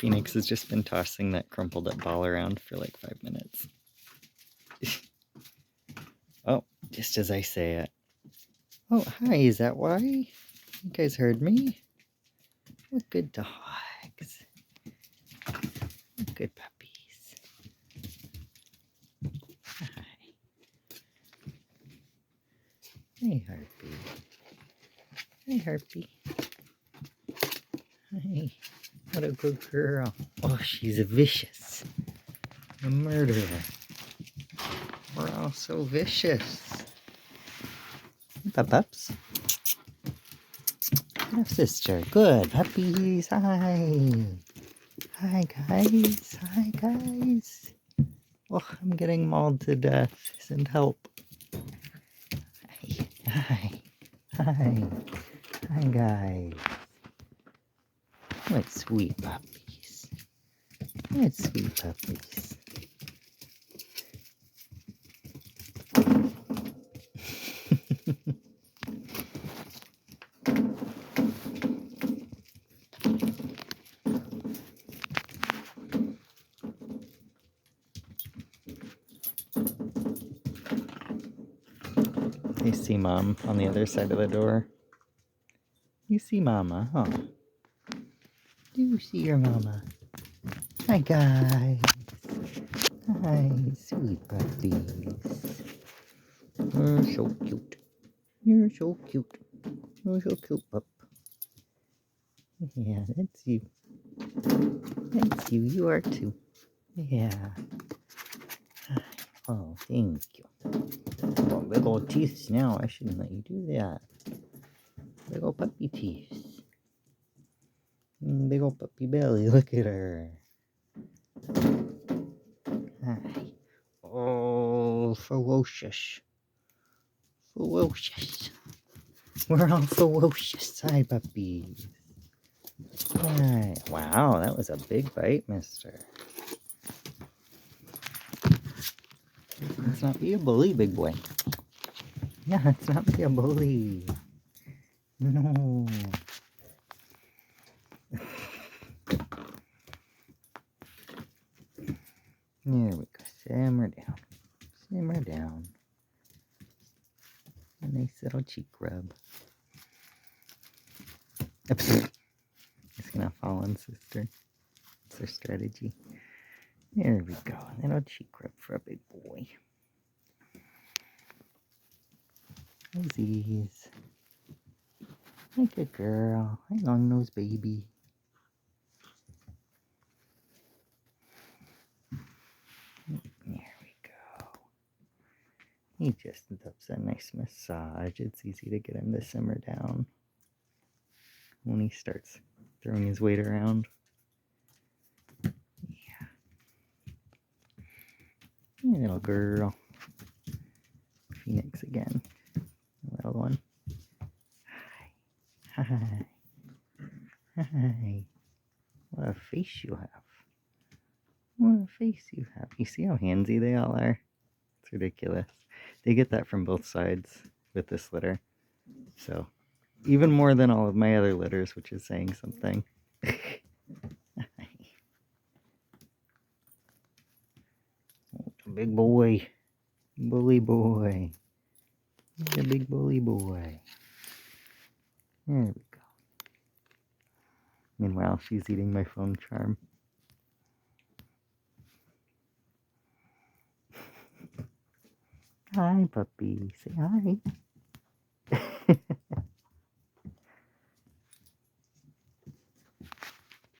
Phoenix has just been tossing that crumpled up ball around for like 5 minutes. Oh, just as I say it. Oh, hi, is that why? You guys heard me? What good dogs. What good puppies. Hi. Hey, Harpy. Hi, Harpy. Hi. What a good girl. Oh, she's vicious. A murderer. We're all so vicious. Pups. Half sister. Good. Puppies. Hi. Hi, guys. Hi, guys. Oh, I'm getting mauled to death. Send help. Hi. Hi. Hi. Hi, guys. What sweet puppies. What sweet puppies. You see Mom on the other side of the door. You see Mama, huh? Do you see your Mama? Hi, guys. Hi, sweet puppies. You're so cute. You're so cute. You're so cute, pup. Yeah, that's you. That's you. You are too. Yeah. Hi. Oh, thank you. Oh, big old teeth now. I shouldn't let you do that. Big old puppy teeth. Big old puppy belly. Look at her. Hi. Oh, ferocious. Ferocious. We're all ferocious. Hi, puppies. Hi. Wow, that was a big bite, mister. Let's not be a bully, big boy. Yeah, let's not be a bully. No. There we go. Simmer down. Simmer down. A nice little cheek rub. It's gonna fall on sister. It's her strategy. There we go. A little cheek rub for a big boy. Aziz. Hi, good girl. Hi, long nose baby. There we go. He just loves a nice massage. It's easy to get him to simmer down when he starts throwing his weight around. Yeah. Hey, little girl. Phoenix again. Little one. Hi. Hi. Hi. What a face you have. What a face you have. You see how handsy they all are? It's ridiculous. They get that from both sides with this litter. So, even more than all of my other litters, which is saying something. Oh, big boy. Bully boy. He's a big bully boy. There we go. Meanwhile, she's eating my phone charm. Hi, puppy. Say hi.